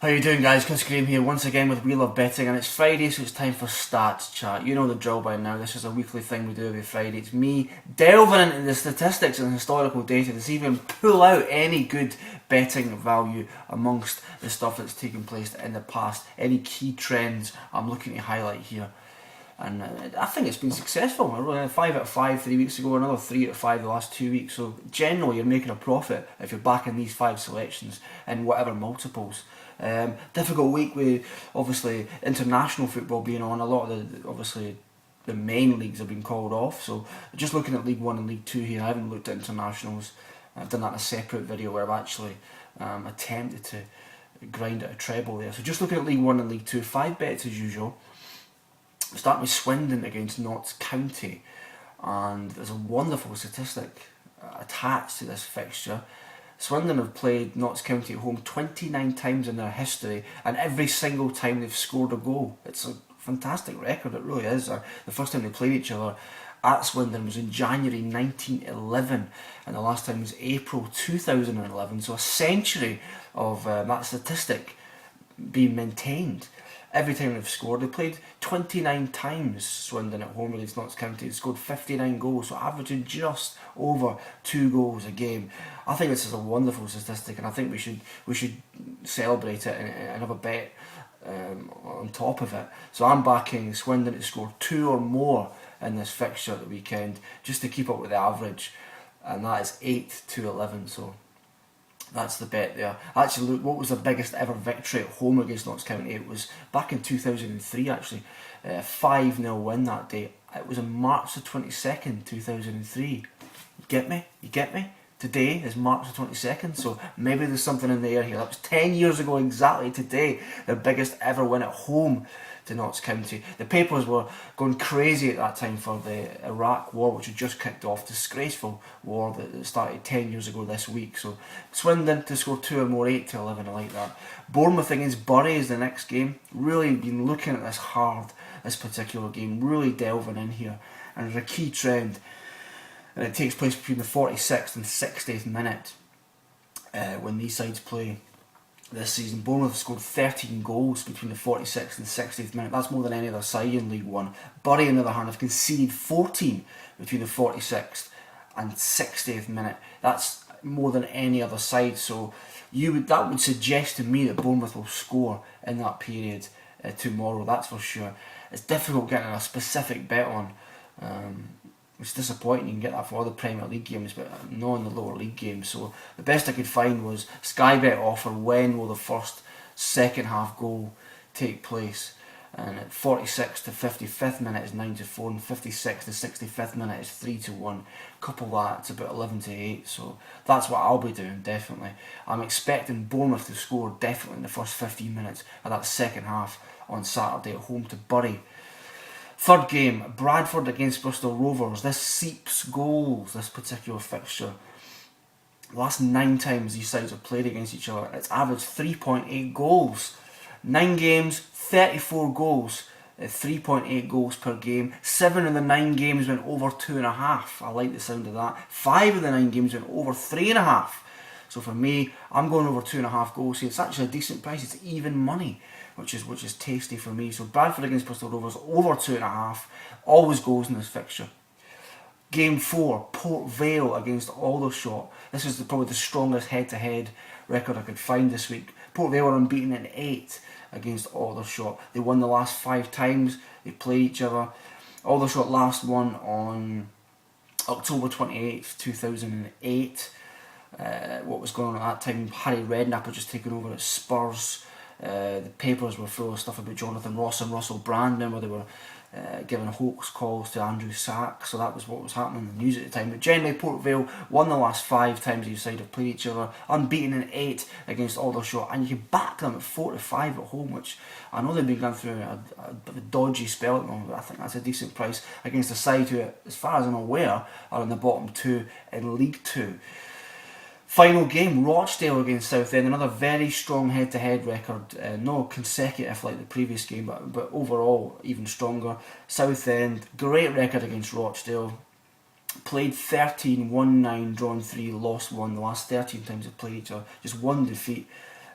How you doing, guys? Chris Graham here once again with We Love Betting, and it's Friday, so it's time for Stats Chat. You know the drill by now. This is a weekly thing we do every Friday. It's me delving into the statistics and historical data to see if we can pull out any good betting value amongst the stuff that's taken place in the past. Any key trends I'm looking to highlight here. And I think it's been successful. 5 out of 5 3 weeks ago, another 3 out of 5 the last 2 weeks. So generally you're making a profit if you're backing these 5 selections in whatever multiples. Difficult week with obviously international football being on. A lot of the main leagues have been called off. So just looking at League 1 and League 2 here, I haven't looked at internationals. I've done that in a separate video where I've actually attempted to grind at a treble there. So just looking at League 1 and League 2, 5 bets as usual. Starting with Swindon against Notts County, and there's a wonderful statistic attached to this fixture. Swindon have played Notts County at home 29 times in their history, and every single time they've scored a goal. It's a fantastic record, it really is. The first time they played each other at Swindon was in January 1911, and the last time was April 2011, so a century of that statistic being maintained. Every time they've scored, they played 29 times, Swindon at home against Notts County. They scored 59 goals, so averaging just over 2 goals a game. I think this is a wonderful statistic, and I think we should celebrate it and have a bet on top of it. So I'm backing Swindon to score 2 or more in this fixture at the weekend, just to keep up with the average, and that is 8 to 11. So that's the bet there. Actually, look, what was the biggest ever victory at home against Notts County? It was back in 2003, actually. 5-0 win that day. It was on March the 22nd, 2003. You get me? You get me? Today is March the 22nd, so maybe there's something in the air here. That was 10 years ago exactly today, the biggest ever win at home to Notts County. The papers were going crazy at that time for the Iraq war, which had just kicked off. Disgraceful war that started 10 years ago this week. So Swindon to score 2 or more, 8 to 11, I like that. Bournemouth against Bury is the next game. Really been looking at this hard, this particular game, really delving in here. And there's a key trend, and it takes place between the 46th and 60th minute when these sides play this season. Bournemouth have scored 13 goals between the 46th and 60th minute. That's more than any other side in League 1. Bury, on the other hand, have conceded 14 between the 46th and 60th minute. That's more than any other side. So that would suggest to me that Bournemouth will score in that period tomorrow, that's for sure. It's difficult getting a specific bet on. It's disappointing you can get that for all the Premier League games, but not in the lower league games. So the best I could find was Sky Bet offer when will the first second half goal take place. And at 46th to 55th minute is 9 to 4, and 56th to 65th minute is 3 to 1. Couple that, it's about 11 to 8. So that's what I'll be doing, definitely. I'm expecting Bournemouth to score definitely in the first 15 minutes of that second half on Saturday at home to Bury. Third game, Bradford against Bristol Rovers. This seeps goals, this particular fixture. The last 9 times these sides have played against each other, it's averaged 3.8 goals. 9 games, 34 goals, 3.8 goals per game. 7 of the 9 games went over 2.5. I like the sound of that. 5 of the 9 games went over 3.5. So for me, I'm going over 2.5 goals here. It's actually a decent price. It's even money, which is tasty for me. So Bradford against Bristol Rovers over 2.5. Always goes in this fixture. Game 4, Port Vale against Aldershot. This is probably the strongest head-to-head record I could find this week. Port Vale are unbeaten in 8 against Aldershot. They won the last 5 times they played each other. Aldershot last won on October 28th, 2008. What was going on at that time? Harry Redknapp had just taken over at Spurs. The papers were full of stuff about Jonathan Ross and Russell Brand, where they were giving hoax calls to Andrew Sack. So that was what was happening in the news at the time. But generally, Port Vale won the last 5 times each side have played each other, unbeaten in 8 against Aldershot, and you can back them at 4 to 5 at home, which I know they've been going through a dodgy spell at the moment, but I think that's a decent price against a side who, as far as I'm aware, are in the bottom 2 in League 2. Final game, Rochdale against Southend, another very strong head-to-head record, not consecutive like the previous game, but overall even stronger. Southend, great record against Rochdale, played 13, won 9, drawn 3, lost 1, the last 13 times they played each other, just one defeat.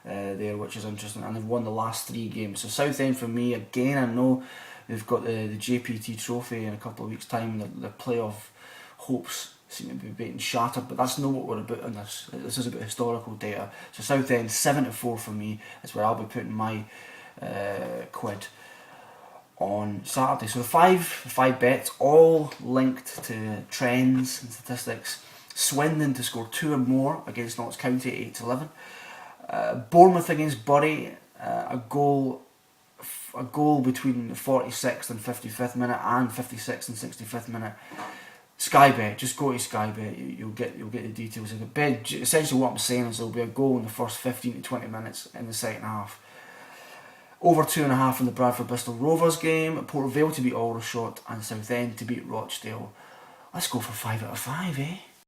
there, which is interesting, and they've won the last 3 games. So Southend for me, again, I know they've got the JPT trophy in a couple of weeks' time. The playoff hopes seem to be being shattered, but that's not what we're about in this. This is about historical data. So Southend 7-4 for me is where I'll be putting my quid on Saturday. So the five bets, all linked to trends and statistics. Swindon to score 2 or more against Notts County at 8-11. Bournemouth against Bury, a goal between the 46th and 55th minute, and 56th and 65th minute. Sky Bet, just go to Sky Bet. You'll get the details of the bet. Essentially, what I'm saying is there'll be a goal in the first 15 to 20 minutes in the second half. Over 2.5 in the Bradford Bristol Rovers game. Port Vale to beat Aldershot, and Southend to beat Rochdale. Let's go for 5 out of 5, eh?